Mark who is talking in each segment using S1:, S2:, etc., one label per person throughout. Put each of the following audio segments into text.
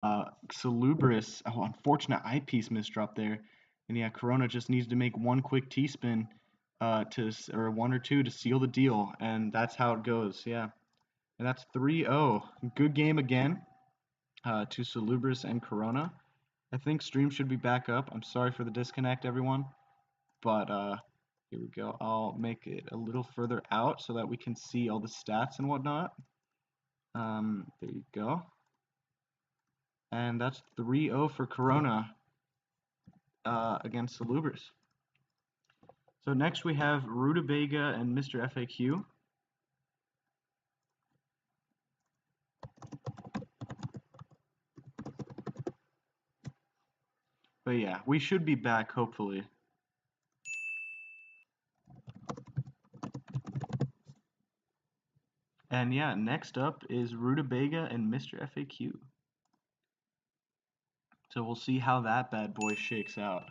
S1: Salubrious, oh, unfortunate eyepiece misdrop there. And yeah, Corona just needs to make one quick T-spin or one or two to seal the deal, and that's how it goes. Yeah, and that's 3-0. Good game again to Salubrious and Corona. I think stream should be back up. I'm sorry for the disconnect, everyone, but here we go. I'll make it a little further out so that we can see all the stats and whatnot. There you go. And that's 3-0 for Corona against Salubrious. So next we have Rutabaga and Mr. FAQ. But yeah, we should be back hopefully. And yeah, next up is Rutabaga and Mr. FAQ. So we'll see how that bad boy shakes out.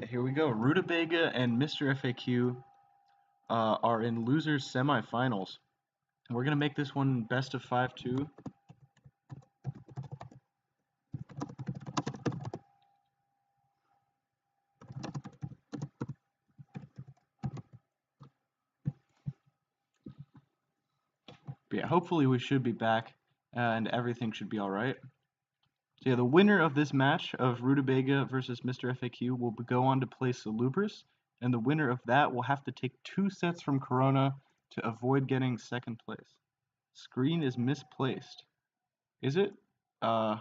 S1: Here we go. Rutabaga and Mr. FAQ are in losers semifinals. We're gonna make this one best of 5 too. But yeah, hopefully we should be back and everything should be alright. So yeah, the winner of this match of Rutabaga versus Mr. FAQ will go on to play Salubrious, and the winner of that will have to take 2 sets from Corona to avoid getting second place. Screen is misplaced. Is it? I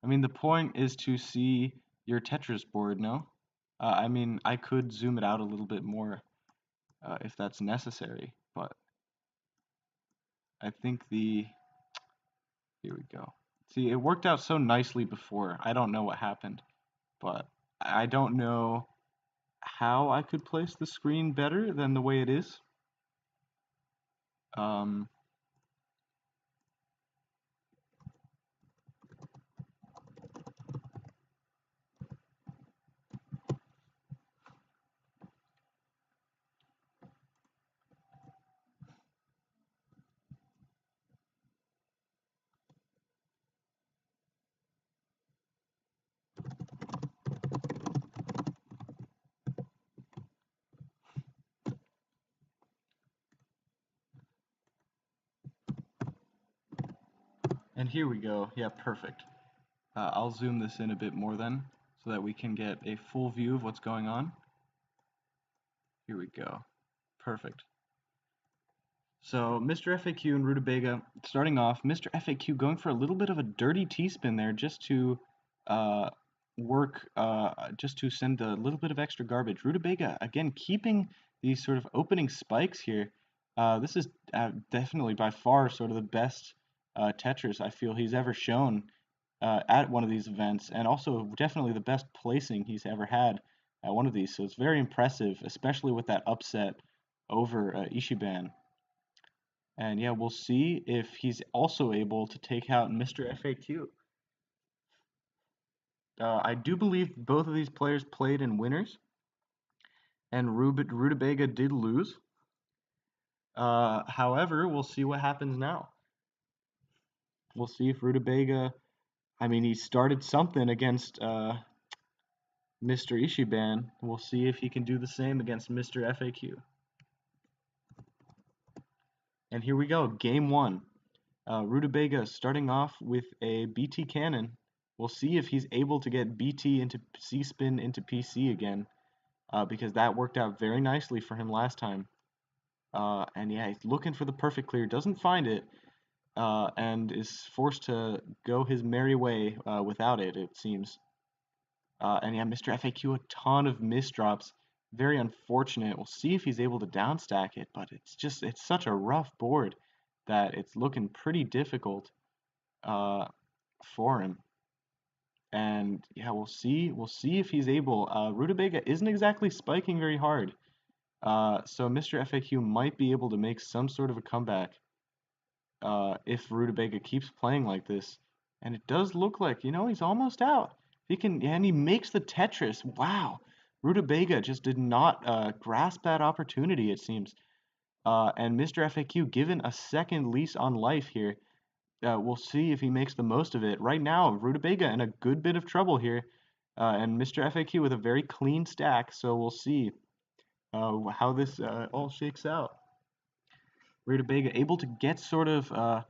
S1: mean, the point is to see your Tetris board, no? I mean, I could zoom it out a little bit more if that's necessary, but I think here we go. See, it worked out so nicely before. I don't know what happened, but I don't know how I could place the screen better than the way it is. Um, and here we go. Yeah, perfect. I'll zoom this in a bit more then, so that we can get a full view of what's going on. Here we go. Perfect. So Mr. FAQ and Rutabaga starting off. Mr. FAQ going for a little bit of a dirty T-spin there just to uh, just to send a little bit of extra garbage. Rutabaga again keeping these sort of opening spikes here. This is definitely by far sort of the best Tetris I feel he's ever shown at one of these events, and also definitely the best placing he's ever had at one of these. So it's very impressive, especially with that upset over Ishiban. And yeah, we'll see if he's also able to take out Mr. FAQ. I do believe both of these players played in winners, and Rutabaga did lose. However, we'll see what happens now. We'll see if Rutabaga, I mean, he started something against Mr. Ishiban. We'll see if he can do the same against Mr. FAQ. And here we go, game one. Rutabaga starting off with a BT cannon. We'll see if he's able to get BT into C-spin into PC again, because that worked out very nicely for him last time. And yeah, he's looking for the perfect clear, doesn't find it, and is forced to go his merry way without it, it seems. And yeah, Mr. FAQ, a ton of misdrops. Very unfortunate. We'll see if he's able to downstack it, but it's such a rough board that it's looking pretty difficult for him. And yeah, we'll see. We'll see if he's able. Rutabaga isn't exactly spiking very hard. So Mr. FAQ might be able to make some sort of a comeback if Rutabaga keeps playing like this. And it does look like, he's almost out. He can, and he makes the Tetris. Wow. Rutabaga just did not grasp that opportunity, it seems. And Mr. FAQ given a second lease on life here. We'll see if he makes the most of it. Right now, Rutabaga in a good bit of trouble here. And Mr. FAQ with a very clean stack. So we'll see how this all shakes out. Rutabaga able to get sort of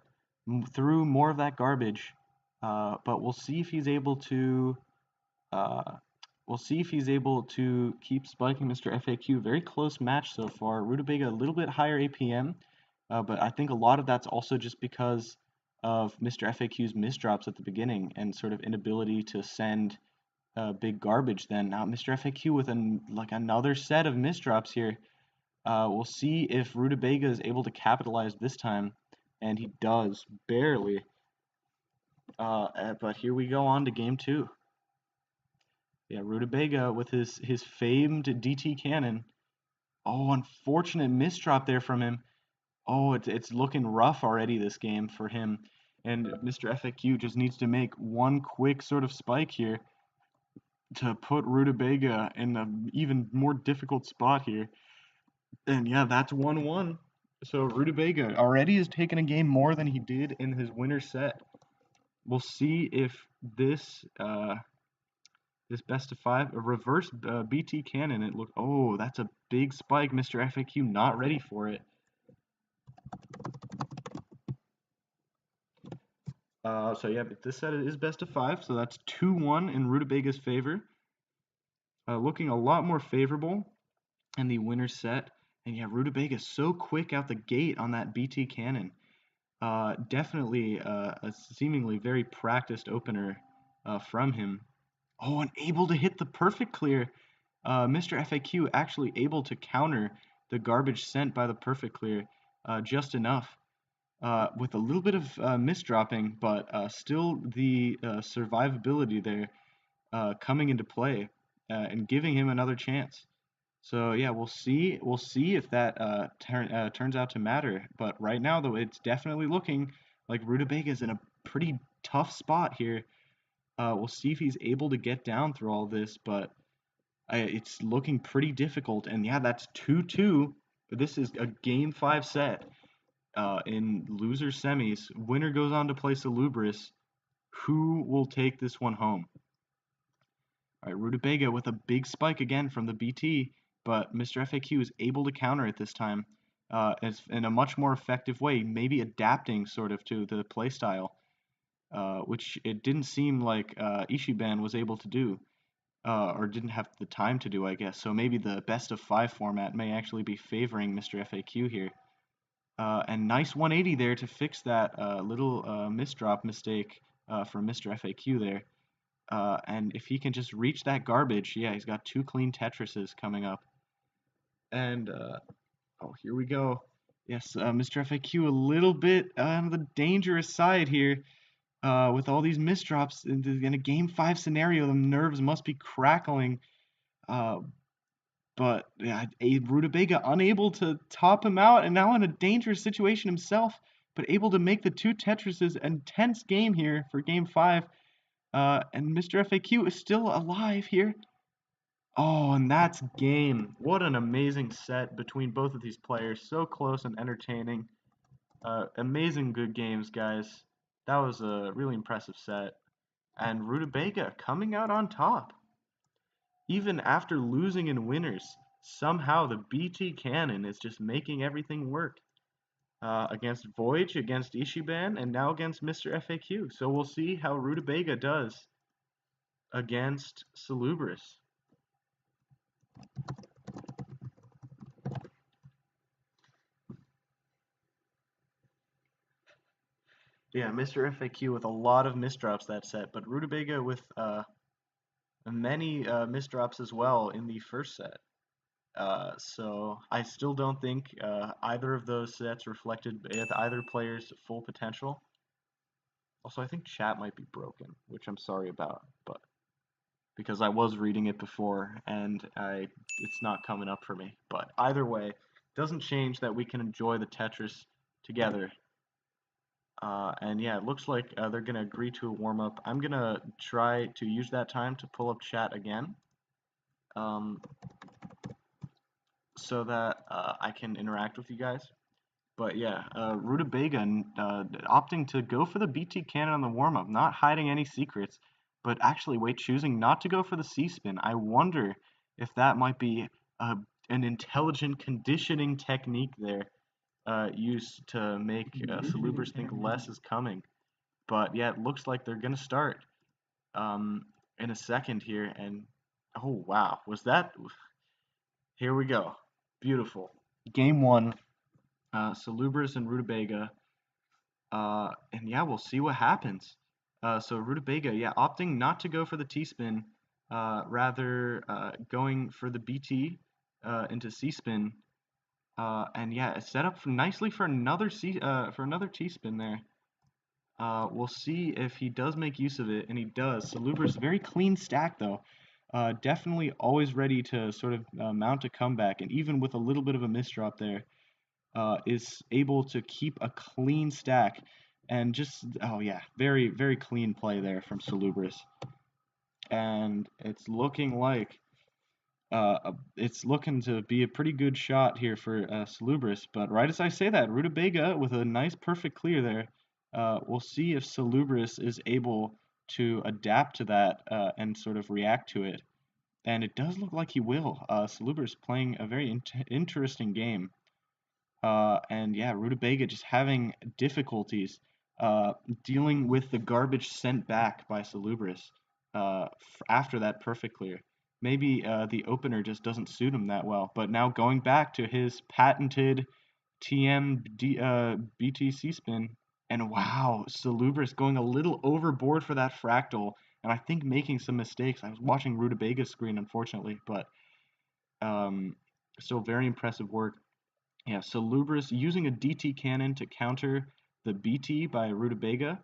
S1: through more of that garbage, but we'll see if he's able to. Uh, we'll see if he's able to keep spiking Mr. FAQ. Very close match so far. Rutabaga a little bit higher APM, but I think a lot of that's also just because of Mr. FAQ's misdrops at the beginning and sort of inability to send big garbage. Then now Mr. FAQ with another set of misdrops here. We'll see if Rutabaga is able to capitalize this time, and he does, barely. But here we go on to game 2. Yeah, Rutabaga with his famed DT cannon. Oh, unfortunate misdrop there from him. Oh, it's looking rough already this game for him. And Mr. FAQ just needs to make one quick sort of spike here to put Rutabaga in an even more difficult spot here. And yeah, that's 1-1. So Rutabaga already has taken a game more than he did in his winner set. We'll see if this this best of 5, a reverse BT cannon. Oh, that's a big spike. Mr. FAQ not ready for it. So yeah, but this set is best of 5, so that's 2-1 in Rutabaga's favor. Looking a lot more favorable in the winner set. And yeah, Rutabaga so quick out the gate on that BT cannon. Definitely a seemingly very practiced opener from him. Oh, and able to hit the perfect clear. Mr. FAQ actually able to counter the garbage sent by the perfect clear just enough. With a little bit of misdropping, but still the survivability there coming into play and giving him another chance. So yeah, we'll see. We'll see if that turns out to matter. But right now, though, it's definitely looking like Rutabaga is in a pretty tough spot here. We'll see if he's able to get down through all this, but it's looking pretty difficult. And yeah, that's 2-2. This is a game 5 set in loser semis. Winner goes on to play Salubris. Who will take this one home? All right, Rutabaga with a big spike again from the BT, but Mr. FAQ is able to counter it this time in a much more effective way, maybe adapting sort of to the playstyle, which it didn't seem like Ishiban was able to do, or didn't have the time to do, I guess. So maybe the best of 5 format may actually be favoring Mr. FAQ here. And nice 180 there to fix that little misdrop mistake from Mr. FAQ there. And if he can just reach that garbage, yeah, he's got 2 clean Tetrises coming up. And, oh, here we go. Yes, Mr. FAQ a little bit on the dangerous side here. With all these misdrops in a game 5 scenario, the nerves must be crackling. But yeah, Rutabaga unable to top him out, and now in a dangerous situation himself, but able to make the 2 Tetrises. An intense game here for game 5. And Mr. FAQ is still alive here. Oh, and that's game. What an amazing set between both of these players. So close and entertaining. Amazing good games, guys. That was a really impressive set. And Rutabaga coming out on top. Even after losing in winners, somehow the BT cannon is just making everything work. Against Voyage, against Ishiban, and now against Mr. FAQ. So we'll see how Rutabaga does against Salubris. Yeah, Mr. FAQ with a lot of misdrops that set, but Rutabaga with many misdrops as well in the first set. So I still don't think either of those sets reflected either player's full potential. Also, I think chat might be broken, which I'm sorry about, but because I was reading it before and it's not coming up for me. But either way, doesn't change that we can enjoy the Tetris together. And yeah, it looks like they're gonna agree to a warm up. I'm gonna try to use that time to pull up chat again, um, so that I can interact with you guys. But yeah, Rutabaga opting to go for the BT cannon on the warm up, not hiding any secrets, but actually choosing not to go for the C spin. I wonder if that might be an intelligent conditioning technique there, used to make Salubers think less is coming. But yeah, it looks like they're gonna start um, in a second here, and oh wow, was that? Here we go, beautiful. Game one, Salubers and Rutabaga. And yeah, we'll see what happens. So Rutabaga, yeah, opting not to go for the T-spin, rather going for the BT into C-spin. And yeah, it's set up nicely for another T-spin there. We'll see if he does make use of it, and he does. Saluber's very clean stack though. Definitely always ready to sort of mount a comeback, and even with a little bit of a misdrop there, is able to keep a clean stack and just, oh yeah, very, very clean play there from Salubris. And it's looking to be a pretty good shot here for Salubris. But right as I say that, Rutabaga with a nice perfect clear there. We'll see if Salubris is able to adapt to that and sort of react to it. And it does look like he will. Salubris playing a very interesting game. And yeah, Rutabaga just having difficulties dealing with the garbage sent back by Salubris after that perfect clear. Maybe the opener just doesn't suit him that well. But now going back to his patented BTC spin, and wow, Salubris going a little overboard for that fractal, and I think making some mistakes. I was watching Rutabaga's screen, unfortunately, but still very impressive work. Yeah, so Lubris using a DT cannon to counter the BT by Rutabaga,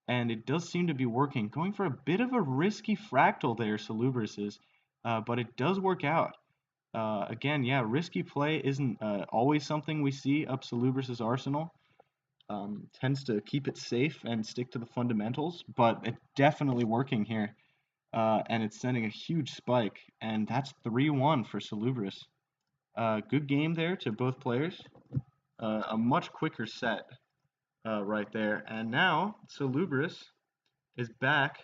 S1: and it does seem to be working. Going for a bit of a risky fractal there, Salubris is, but it does work out. Again, yeah, risky play isn't always something we see up Salubris' arsenal. Tends to keep it safe and stick to the fundamentals, but it's definitely working here. And it's sending a huge spike, and that's 3-1 for Salubris. Good game there to both players. A much quicker set right there. And now Salubris is back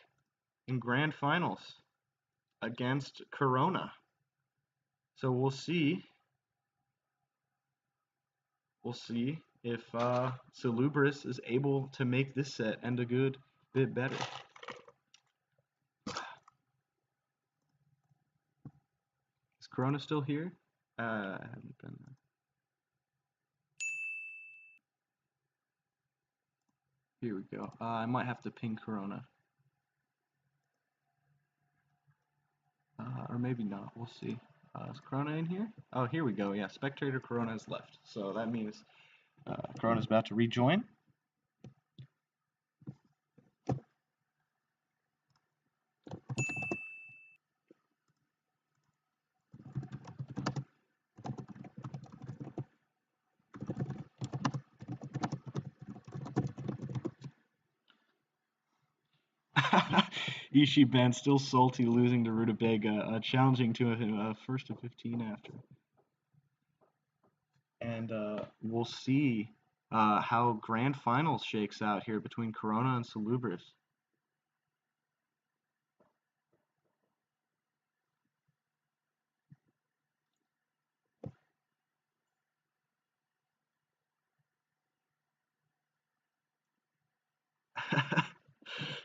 S1: in grand finals against Corona. So we'll see if Salubris is able to make this set end a good bit better. Is Corona still here? I haven't been. Here we go. I might have to ping Corona. Or maybe not. We'll see. Is Corona in here? Oh, here we go. Yeah, Spectator Corona has left. So that means Corona's about to rejoin. Ishiben still salty losing to Rutabaga, challenging to a first to 15 after. And we'll see how grand finals shakes out here between Corona and Salubris.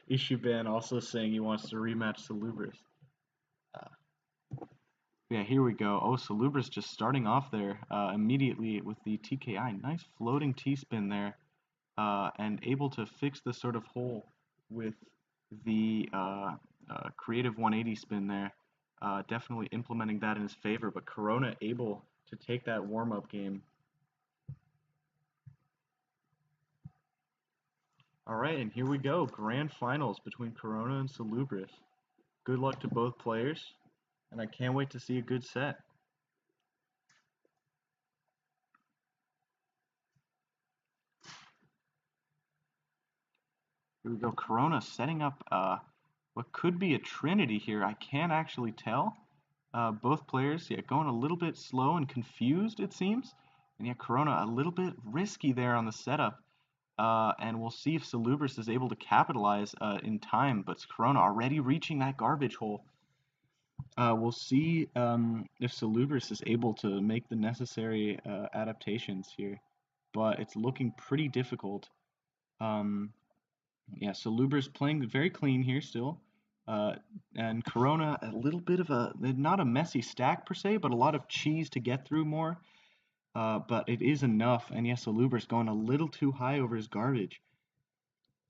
S1: Ishiban also saying he wants to rematch Salubris. Yeah, here we go. Oh, Salubris just starting off there immediately with the TKI. Nice floating T-spin there. And able to fix the sort of hole with the creative 180 spin there. definitely implementing that in his favor, but Corona able to take that warm-up game. All right, and here we go. Grand finals between Corona and Salubris. Good luck to both players, and I can't wait to see a good set. Here we go. Corona setting up what could be a trinity here. I can't actually tell. Both players, yeah, going a little bit slow and confused, it seems. And yeah, Corona a little bit risky there on the setup. And we'll see if Salubris is able to capitalize in time. But Corona already reaching that garbage hole. We'll see if Salubris is able to make the necessary adaptations here. But it's looking pretty difficult. Yeah, Salubris playing very clean here still. And Corona, a little bit of not a messy stack per se, but a lot of cheese to get through more. But it is enough. And yes, Salubris going a little too high over his garbage.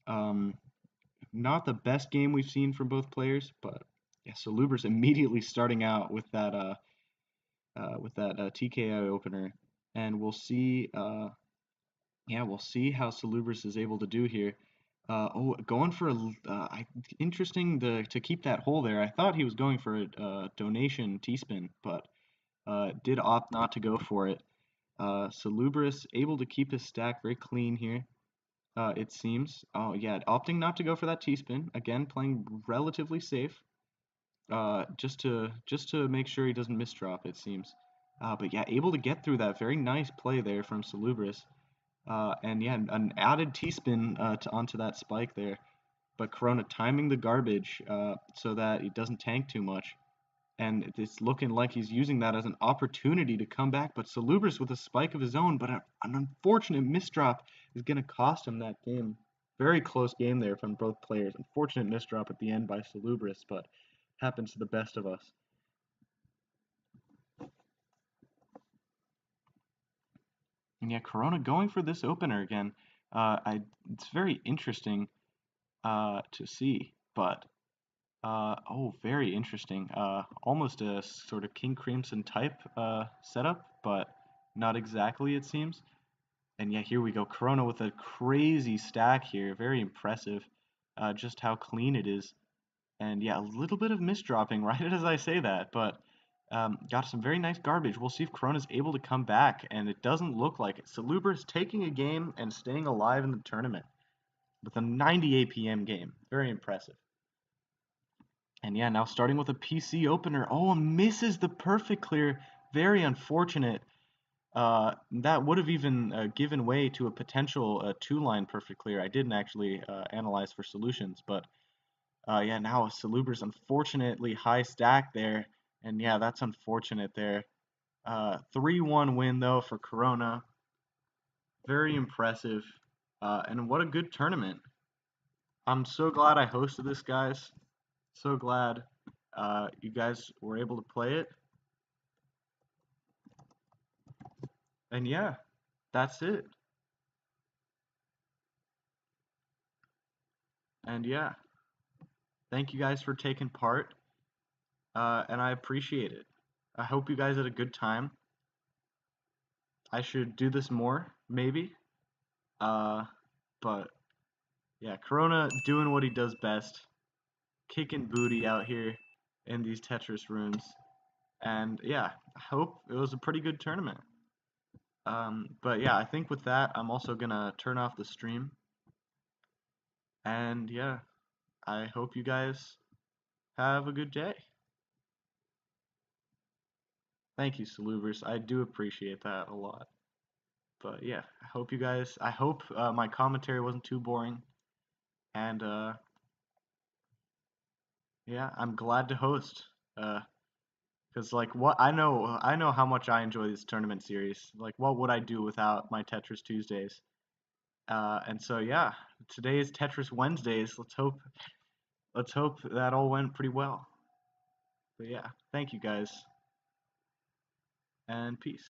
S1: Not the best game we've seen from both players, but yeah, Salubris immediately starting out with that TKO opener, and we'll see. Yeah, we'll see how Salubris is able to do here. Going for interesting to keep that hole there. I thought he was going for a donation T-spin, but did opt not to go for it. Salubris able to keep his stack very clean here. It seems. Oh yeah, opting not to go for that T-spin. Again, playing relatively safe. Just to make sure he doesn't misdrop, it seems. But yeah, able to get through that. Very nice play there from Salubris. And yeah, an added T-spin onto that spike there. But Corona timing the garbage so that he doesn't tank too much. And it's looking like he's using that as an opportunity to come back. But Salubris with a spike of his own, but an unfortunate misdrop is going to cost him that game. Very close game there from both players. Unfortunate misdrop at the end by Salubris, but happens to the best of us. And yeah, Corona going for this opener again. It's very interesting to see, but very interesting. Almost a sort of King Crimson type setup, but not exactly, it seems. And yeah, here we go. Corona with a crazy stack here. Very impressive. Just how clean it is. And yeah, a little bit of misdropping right as I say that, but got some very nice garbage. We'll see if Corona's able to come back, and it doesn't look like it. Salubris taking a game and staying alive in the tournament with a 90 APM game. Very impressive. And yeah, now starting with a PC opener. Oh, misses the perfect clear. Very unfortunate. That would have even given way to a potential two-line perfect clear. I didn't actually analyze for solutions, but yeah, now Salubris unfortunately high stack there. And yeah, that's unfortunate there. 3-1 win though for Corona. Very impressive. And what a good tournament. I'm so glad I hosted this, guys. So glad you guys were able to play it. And yeah, that's it. And yeah, thank you guys for taking part. And I appreciate it. I hope you guys had a good time. I should do this more, maybe. But yeah, Corona doing what he does best, kicking booty out here in these Tetris rooms. And yeah, I hope it was a pretty good tournament. But yeah, I think with that, I'm also gonna turn off the stream. And yeah, I hope you guys have a good day. Thank you, Salubers. I do appreciate that a lot. But yeah, I hope my commentary wasn't too boring. And yeah, I'm glad to host. Because like I know how much I enjoy this tournament series. Like what would I do without my Tetris Tuesdays? And so yeah, today is Tetris Wednesdays. Let's hope that all went pretty well. But yeah, thank you guys, and peace.